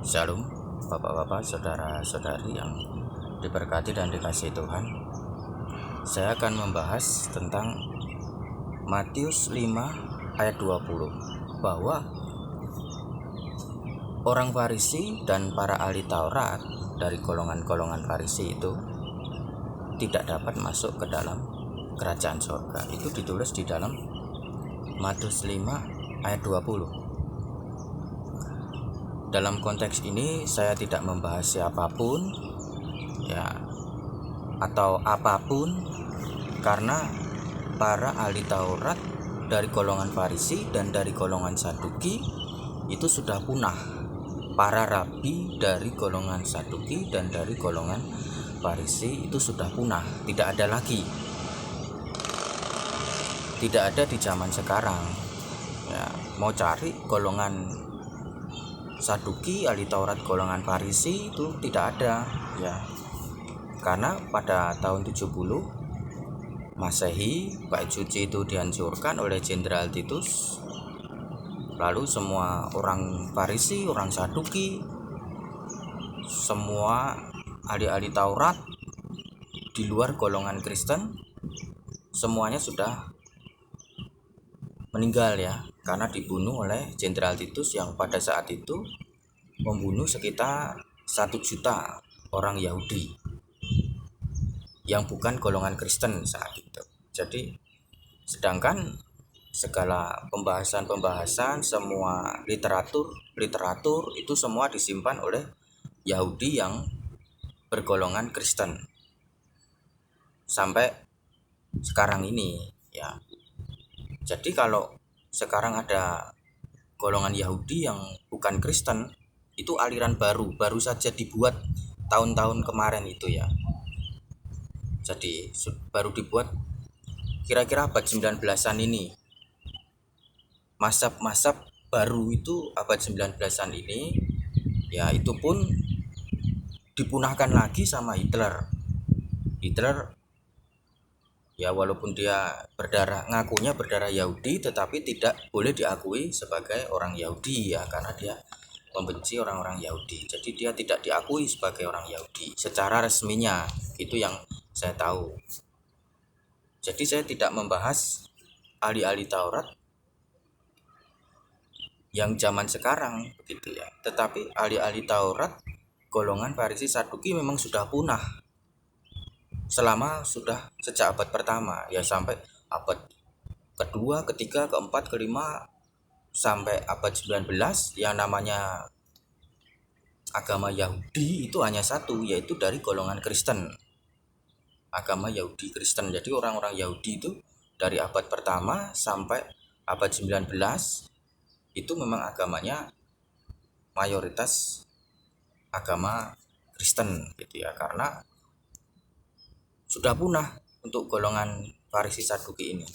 Shalom, bapak-bapak, saudara-saudari yang diberkati dan dikasihi Tuhan. Saya akan membahas tentang Matius 5 ayat 20, bahwa orang Farisi dan para ahli Taurat dari golongan-golongan Farisi itu tidak dapat masuk ke dalam kerajaan surga. Itu ditulis di dalam Matius 5 ayat 20. Dalam konteks ini saya tidak membahas siapapun atau apapun, karena para ahli Taurat dari golongan Farisi dan dari golongan Saduki itu sudah punah. Para rabi dari golongan Saduki dan dari golongan Farisi itu sudah punah, tidak ada lagi. Tidak ada di zaman sekarang. Mau cari golongan Saduki, ahli Taurat golongan Farisi itu tidak ada, karena pada tahun 70 Masehi Bait Suci itu dihancurkan oleh Jenderal Titus. Lalu semua orang Farisi, orang Saduki, semua ahli-ahli Taurat di luar golongan Kristen semuanya sudah meninggal karena dibunuh oleh Jenderal Titus yang pada saat itu membunuh sekitar 1 juta orang Yahudi yang bukan golongan Kristen saat itu. Jadi sedangkan segala pembahasan, semua literatur itu semua disimpan oleh Yahudi yang bergolongan Kristen sampai sekarang ini Jadi kalau sekarang ada golongan Yahudi yang bukan Kristen, itu aliran baru saja dibuat tahun-tahun kemarin itu Jadi baru dibuat kira-kira abad 19-an ini. Mazhab baru itu abad 19-an ini itu pun dipunahkan lagi sama Hitler walaupun dia ngakunya berdarah Yahudi, tetapi tidak boleh diakui sebagai orang Yahudi karena dia membenci orang-orang Yahudi. Jadi dia tidak diakui sebagai orang Yahudi secara resminya, itu yang saya tahu. Jadi saya tidak membahas ahli-ahli Taurat yang zaman sekarang begitu Tetapi ahli-ahli Taurat golongan Farisi Saduki memang sudah punah sejak abad pertama sampai abad kedua, ketiga, keempat, kelima, sampai abad 19 yang namanya agama Yahudi itu hanya satu, yaitu dari golongan Kristen. Agama Yahudi Kristen. Jadi orang-orang Yahudi itu dari abad pertama sampai abad 19 itu memang agamanya mayoritas agama Kristen karena sudah punah untuk golongan Farisi Saduki ini.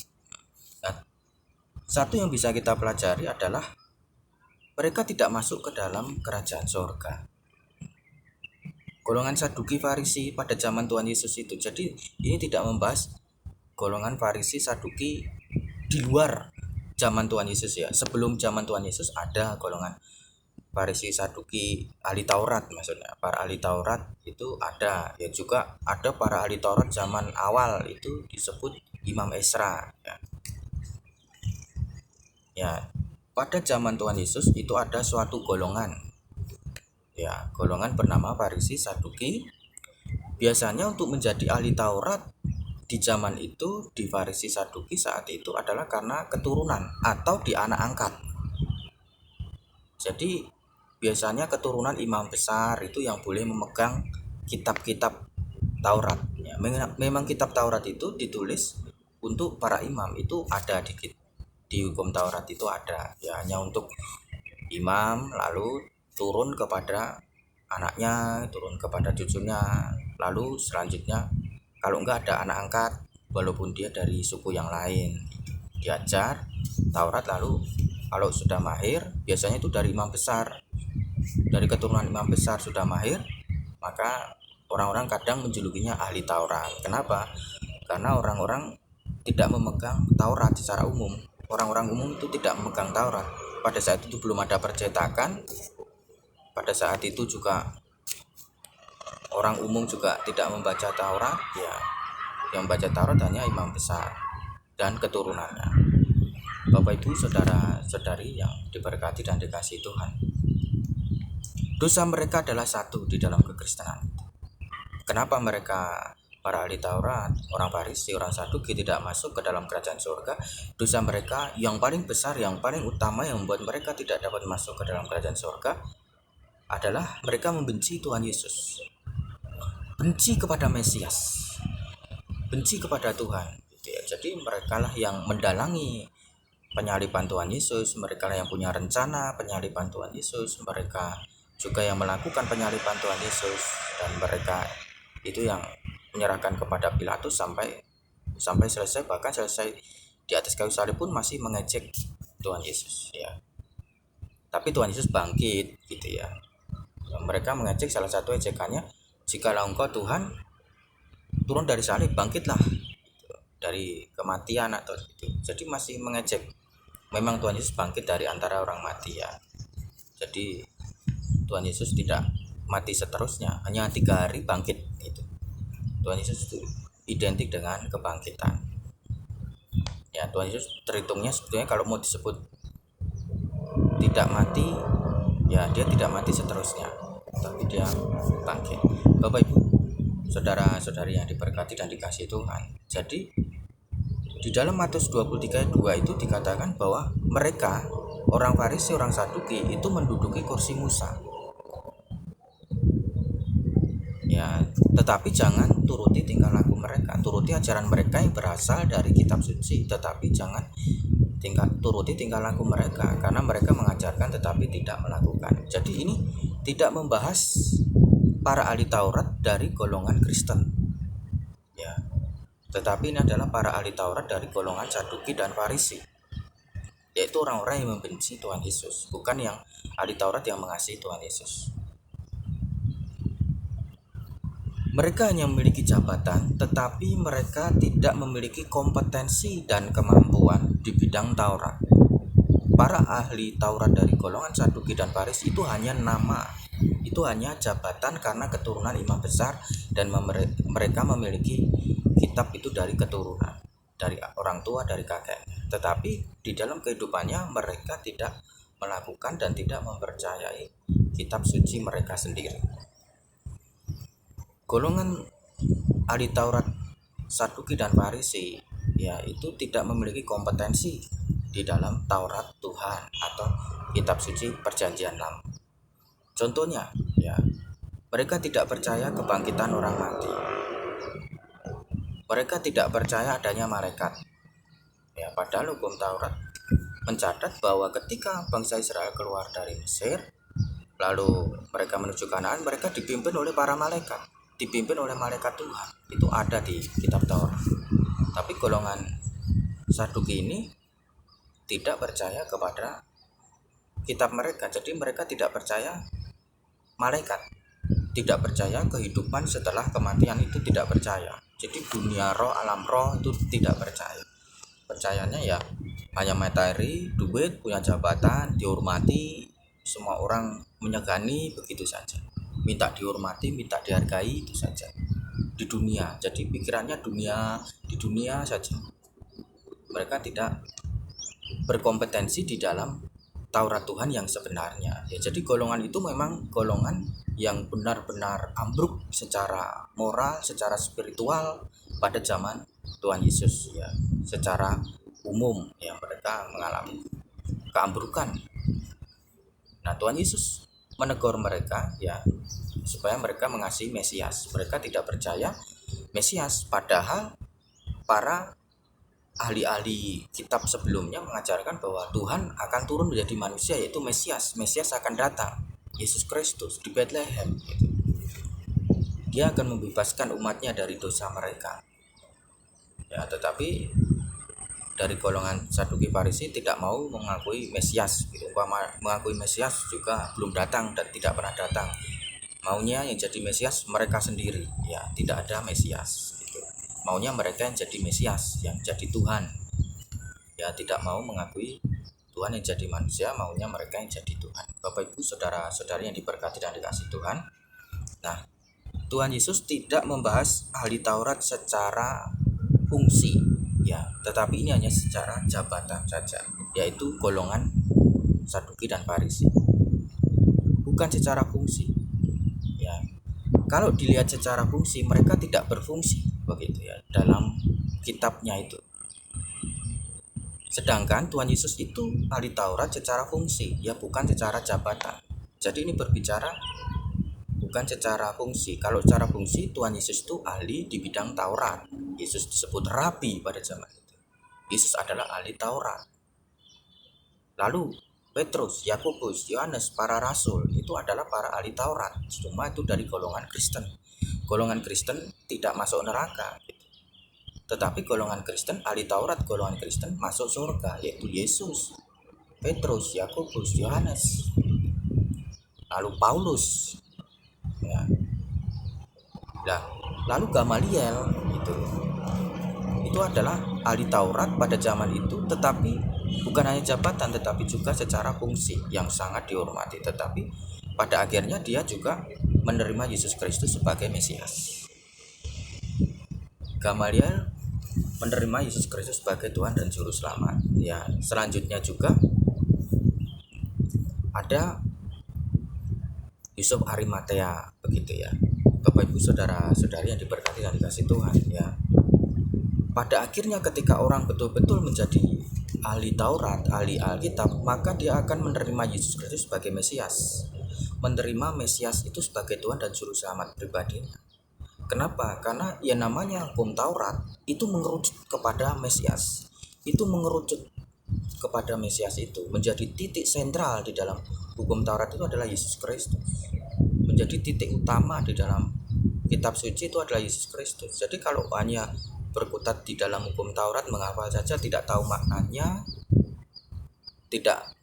Satu yang bisa kita pelajari adalah mereka tidak masuk ke dalam kerajaan surga. Golongan Saduki Farisi pada zaman Tuhan Yesus itu. Jadi ini tidak membahas golongan Farisi Saduki di luar zaman Tuhan Yesus Sebelum zaman Tuhan Yesus ada golongan Farisi Saduki ahli Taurat, maksudnya para ahli Taurat itu ada juga ada para ahli Taurat zaman awal itu disebut Imam Esra pada zaman Tuhan Yesus itu ada suatu golongan golongan bernama Farisi Saduki. Biasanya untuk menjadi ahli Taurat di zaman itu, di Farisi Saduki saat itu adalah karena keturunan atau di anak angkat. Jadi biasanya keturunan imam besar itu yang boleh memegang kitab-kitab Taurat. Memang kitab Taurat itu ditulis untuk para imam, itu ada di hukum Taurat itu ada hanya untuk imam, lalu turun kepada anaknya, turun kepada cucunya, lalu selanjutnya kalau enggak ada anak angkat walaupun dia dari suku yang lain, diajar Taurat, lalu kalau sudah mahir biasanya itu dari imam besar, dari keturunan imam besar sudah mahir, maka orang-orang kadang menjulukinya ahli Taurat. Kenapa? Karena orang-orang tidak memegang Taurat secara umum. Orang-orang umum itu tidak memegang Taurat. Pada saat itu belum ada percetakan, pada saat itu juga orang umum juga tidak membaca Taurat, ya yang membaca Taurat hanya imam besar dan keturunannya. Bapak Ibu saudara-saudari yang diberkati dan dikasihi Tuhan, dosa mereka adalah satu di dalam kekristenan. Kenapa mereka, para ahli Taurat, orang Farisi, orang Saduki, tidak masuk ke dalam kerajaan surga? Dosa mereka yang paling besar, yang paling utama yang membuat mereka tidak dapat masuk ke dalam kerajaan surga adalah mereka membenci Tuhan Yesus, benci kepada Mesias, benci kepada Tuhan, gitu ya. Jadi mereka lah yang mendalangi penyaliban Tuhan Yesus, mereka lah yang punya rencana penyaliban Tuhan Yesus, mereka juga yang melakukan penyaliban Tuhan Yesus, dan mereka itu yang menyerahkan kepada Pilatus sampai selesai, bahkan selesai di atas kayu salib pun masih mengejek Tuhan Yesus, ya. Tapi Tuhan Yesus bangkit, gitu ya. Mereka mengejek, salah satu ejekannya, jikalau engkau Tuhan turun dari salib, bangkitlah dari kematian atau itu. Jadi masih mengejek. Memang Tuhan Yesus bangkit dari antara orang mati, ya. Jadi Tuhan Yesus tidak mati seterusnya, hanya 3 hari bangkit gitu. Tuhan Yesus itu identik dengan kebangkitan. Ya, Tuhan Yesus terhitungnya sebetulnya kalau mau disebut tidak mati, ya dia tidak mati seterusnya, tapi dia bangkit. Bapak Ibu, saudara-saudari yang diberkati dan dikasihi Tuhan. Jadi di dalam Matius 23 ayat 2 itu dikatakan bahwa mereka, orang Farisi, orang Saduki itu menduduki kursi Musa. Ya, tetapi jangan turuti tingkah laku mereka, turuti ajaran mereka yang berasal dari kitab suci, tetapi jangan turuti tingkah laku mereka, karena mereka mengajarkan tetapi tidak melakukan. Jadi ini tidak membahas para ahli Taurat dari golongan Kristen, ya, tetapi ini adalah para ahli Taurat dari golongan Saduki dan Farisi, yaitu orang-orang yang membenci Tuhan Yesus, bukan yang ahli Taurat yang mengasihi Tuhan Yesus. Mereka hanya memiliki jabatan, tetapi mereka tidak memiliki kompetensi dan kemampuan di bidang Taurat. Para ahli Taurat dari golongan Saduki dan Farisi itu hanya nama, itu hanya jabatan karena keturunan imam besar, dan mereka memiliki kitab itu dari keturunan, dari orang tua, dari kakek. Tetapi di dalam kehidupannya mereka tidak melakukan dan tidak mempercayai kitab suci mereka sendiri. Golongan ahli Taurat Saduki dan Farisi, ya, itu tidak memiliki kompetensi di dalam Taurat Tuhan atau kitab suci perjanjian lama. Contohnya, ya, mereka tidak percaya kebangkitan orang mati. Mereka tidak percaya adanya malaikat. Ya, padahal hukum Taurat mencatat bahwa ketika bangsa Israel keluar dari Mesir, lalu mereka menuju Kanaan, mereka dipimpin oleh para malaikat, dipimpin oleh malaikat Tuhan. Itu ada di kitab Taurat. Tapi golongan Saduki ini tidak percaya kepada kitab mereka. Jadi mereka tidak percaya malaikat, tidak percaya kehidupan setelah kematian, itu tidak percaya. Jadi dunia roh, alam roh itu tidak percaya. Percayanya ya hanya materi, duit, punya jabatan, dihormati, semua orang menyegani, begitu saja. Minta dihormati, minta dihargai, itu saja di dunia. Jadi pikirannya di dunia saja. Mereka tidak berkompetensi di dalam Taurat Tuhan yang sebenarnya, ya. Jadi golongan itu memang golongan yang benar-benar ambruk secara moral, secara spiritual pada zaman Tuhan Yesus, ya. Secara umum, ya, mereka mengalami keambrukan. Nah, Tuhan Yesus menegur mereka, ya, supaya mereka mengasihi Mesias. Mereka tidak percaya Mesias, padahal para ahli-ahli kitab sebelumnya mengajarkan bahwa Tuhan akan turun menjadi manusia, yaitu Mesias. Mesias akan datang, Yesus Kristus di Bethlehem, gitu. Dia akan membebaskan umatnya dari dosa mereka, ya. Tetapi dari golongan Saduki Farisi tidak mau mengakui Mesias, gitu. Mengakui Mesias juga belum datang dan tidak pernah datang. Maunya yang jadi Mesias mereka sendiri, ya, tidak ada Mesias, gitu. Maunya mereka yang jadi Mesias, yang jadi Tuhan, ya, tidak mau mengakui Tuhan yang jadi manusia, maunya mereka yang jadi Tuhan. Bapak Ibu saudara-saudari yang diberkati dan dikasihi Tuhan. Nah, Tuhan Yesus tidak membahas ahli Taurat secara fungsi, ya, tetapi ini hanya secara jabatan saja, yaitu golongan Saduki dan Farisi. Bukan secara fungsi. Ya. Kalau dilihat secara fungsi, mereka tidak berfungsi begitu ya dalam kitabnya itu. Sedangkan Tuhan Yesus itu ahli Taurat secara fungsi, ya bukan secara jabatan. Jadi ini berbicara bukan secara fungsi. Kalau secara fungsi Tuhan Yesus itu ahli di bidang Taurat. Yesus disebut rabi pada zaman itu. Yesus adalah ahli Taurat. Lalu Petrus, Yakobus, Yohanes, para rasul itu adalah para ahli Taurat. Cuma itu dari golongan Kristen. Golongan Kristen tidak masuk neraka. Tetapi golongan Kristen, ahli Taurat golongan Kristen masuk surga, yaitu Yesus, Petrus, Yakobus, Yohanes, lalu Paulus. Ya. Nah, lalu Gamaliel itu adalah ahli Taurat pada zaman itu, tetapi bukan hanya jabatan, tetapi juga secara fungsi yang sangat dihormati. Tetapi pada akhirnya dia juga menerima Yesus Kristus sebagai Mesias. Gamaliel menerima Yesus Kristus sebagai Tuhan dan Juru Selamat. Ya, selanjutnya juga ada Yusuf Arimatea, begitu ya. Bapak Ibu saudara-saudari yang diberkati dan dikasihi Tuhan, ya. Pada akhirnya ketika orang betul-betul menjadi ahli Taurat, ahli Alkitab, maka dia akan menerima Yesus Kristus sebagai Mesias. Menerima Mesias itu sebagai Tuhan dan Juru Selamat pribadinya. Kenapa? Karena yang namanya hukum Taurat itu mengerucut kepada Mesias. Itu mengerucut kepada Mesias itu. Menjadi titik sentral di dalam hukum Taurat itu adalah Yesus Kristus. Menjadi titik utama di dalam kitab suci itu adalah Yesus Kristus. Jadi kalau hanya berkutat di dalam hukum Taurat, menghafal saja, tidak tahu maknanya, tidak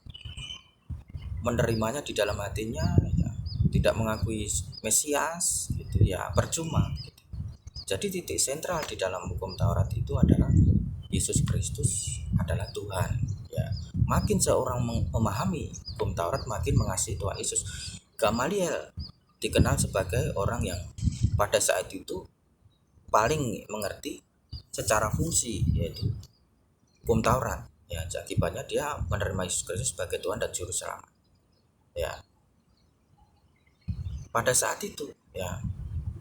menerimanya di dalam hatinya, ya, tidak mengakui Mesias, gitu ya, percuma. Gitu. Jadi titik sentral di dalam hukum Taurat itu adalah Yesus Kristus adalah Tuhan. Ya, makin seorang memahami hukum Taurat, makin mengasihi Tuhan Yesus. Gamaliel dikenal sebagai orang yang pada saat itu paling mengerti secara fungsi, yaitu hukum Taurat. Ya, akibatnya dia menerima Yesus Kristus sebagai Tuhan dan Juru Selamat. Ya, pada saat itu, ya,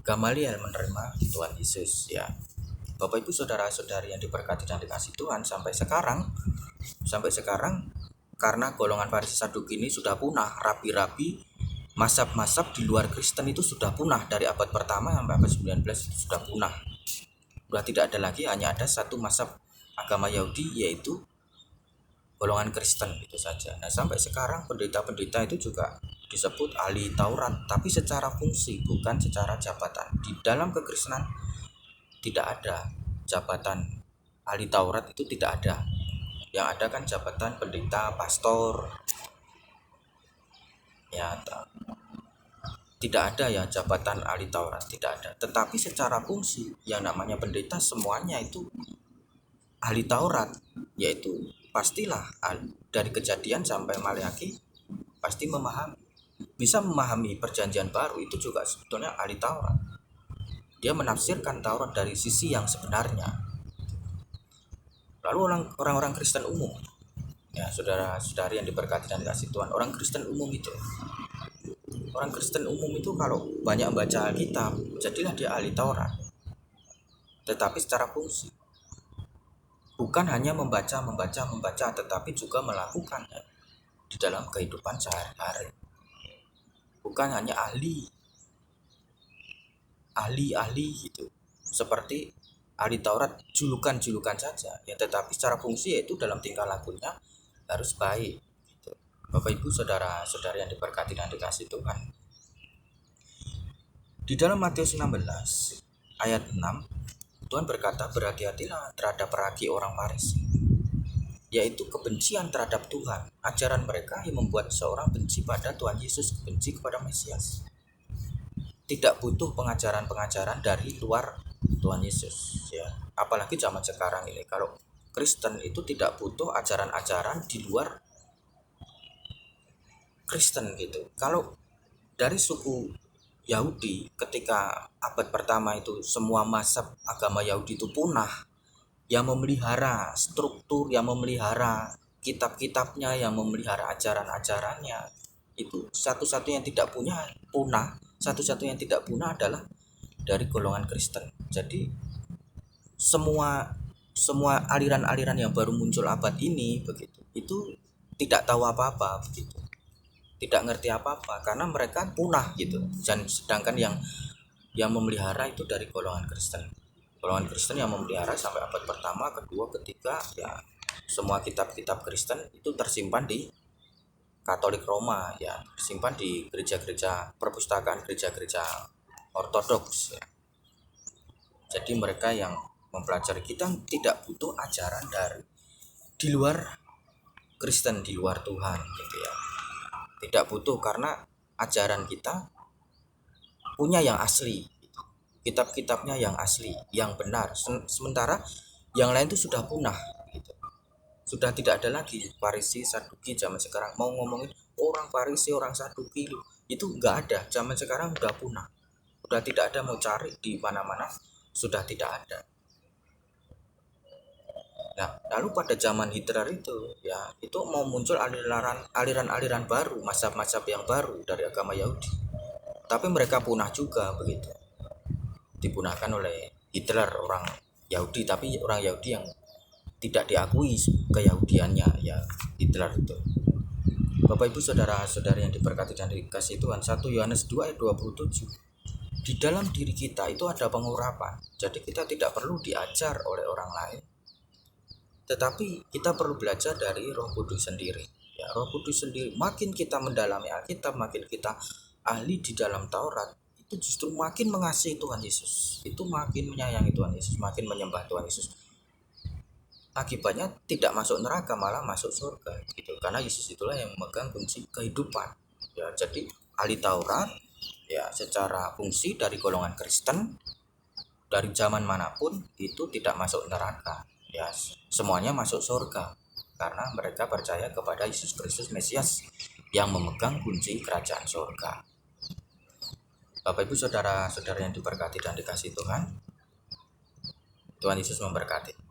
Gamaliel menerima Tuhan Yesus. Ya, Bapak Ibu saudara-saudari yang diberkati dan dikasihi Tuhan, sampai sekarang karena golongan Farisi Saduki ini sudah punah, rabi-rabi, mazhab-mazhab di luar Kristen itu sudah punah dari abad pertama sampai abad 19 itu sudah punah. Sudah tidak ada lagi, hanya ada satu mazhab agama Yahudi, yaitu golongan Kristen, itu saja. Nah, sampai sekarang pendeta-pendeta itu juga disebut ahli Taurat, tapi secara fungsi, bukan secara jabatan. Di dalam kekristenan tidak ada jabatan ahli Taurat, itu tidak ada. Yang ada kan jabatan pendeta, pastor. Ya, tidak ada ya jabatan ahli Taurat, tidak ada. Tetapi secara fungsi, yang namanya pendeta semuanya itu ahli Taurat, yaitu pastilah dari Kejadian sampai Maleakhi pasti bisa memahami perjanjian baru, itu juga sebetulnya ahli Taurat. Dia menafsirkan Taurat dari sisi yang sebenarnya. Lalu orang-orang Kristen umum, ya saudara-saudari yang diberkati dan dikasihi Tuhan, orang Kristen umum itu kalau banyak baca Alkitab, jadilah dia ahli Taurat. Tetapi secara fungsi, bukan hanya membaca, tetapi juga melakukannya di dalam kehidupan sehari-hari. Bukan hanya ahli gitu, seperti ahli Taurat julukan saja, ya, tetapi secara fungsi yaitu dalam tingkah lakunya harus baik. Gitu. Bapak Ibu saudara-saudari yang diberkati dan dikasihi Tuhan. Di dalam Matius 16 ayat 6, Tuhan berkata, berhati-hatilah terhadap ragi orang Farisi, yaitu kebencian terhadap Tuhan. Ajaran mereka yang membuat seorang benci pada Tuhan Yesus, benci kepada Mesias. Tidak butuh pengajaran-pengajaran dari luar Tuhan Yesus, ya. Apalagi zaman sekarang ini, kalau Kristen itu tidak butuh ajaran-ajaran di luar Kristen gitu. Kalau dari suku Yahudi ketika abad pertama itu semua mazhab agama Yahudi itu punah, yang memelihara struktur, yang memelihara kitab-kitabnya, yang memelihara ajaran-ajarannya, itu satu-satunya yang tidak punah, satu-satunya yang tidak punah adalah dari golongan Kristen. Jadi semua semua aliran-aliran yang baru muncul abad ini begitu, itu tidak tahu apa-apa begitu, tidak ngerti apa-apa karena mereka punah gitu. Dan sedangkan yang memelihara itu dari golongan Kristen. Golongan Kristen yang memelihara sampai abad pertama, kedua, ketiga, ya semua kitab-kitab Kristen itu tersimpan di Katolik Roma, ya tersimpan di gereja-gereja, perpustakaan gereja-gereja Ortodoks, ya. Jadi mereka yang mempelajari, kita tidak butuh ajaran dari di luar Kristen, di luar Tuhan gitu ya. Tidak butuh karena ajaran kita punya yang asli, kitab-kitabnya yang asli, yang benar. Sementara yang lain itu sudah punah gitu. Sudah tidak ada lagi Farisi, Saduki zaman sekarang. Mau ngomongin orang Farisi, orang Saduki itu nggak ada. Zaman sekarang udah punah. Udah tidak ada, mau cari di mana-mana sudah tidak ada. Nah, lalu pada zaman Hitler itu ya, itu mau muncul aliran-aliran baru, mazhab-mazhab yang baru dari agama Yahudi. Tapi mereka punah juga begitu. Dipunahkan oleh Hitler, orang Yahudi, tapi orang Yahudi yang tidak diakui keyahudiannya, ya Hitler itu. Bapak Ibu saudara-saudari yang diberkati dan dikasihi Tuhan, 1 Yohanes 2 ayat 27. Di dalam diri kita itu ada pengurapan. Jadi kita tidak perlu diajar oleh orang lain, tetapi kita perlu belajar dari Roh Kudus sendiri. Ya, Roh Kudus sendiri, makin kita mendalami Alkitab, makin kita ahli di dalam Taurat, itu justru makin mengasihi Tuhan Yesus. Itu makin menyayangi Tuhan Yesus, makin menyembah Tuhan Yesus. Akibatnya tidak masuk neraka, malah masuk surga gitu. Karena Yesus itulah yang memegang kunci kehidupan. Ya, jadi ahli Taurat ya secara fungsi dari golongan Kristen dari zaman manapun itu tidak masuk neraka. Ya, semuanya masuk surga karena mereka percaya kepada Yesus Kristus Mesias yang memegang kunci kerajaan surga. Bapak Ibu saudara-saudara yang diberkati dan dikasihi Tuhan, Tuhan Yesus memberkati.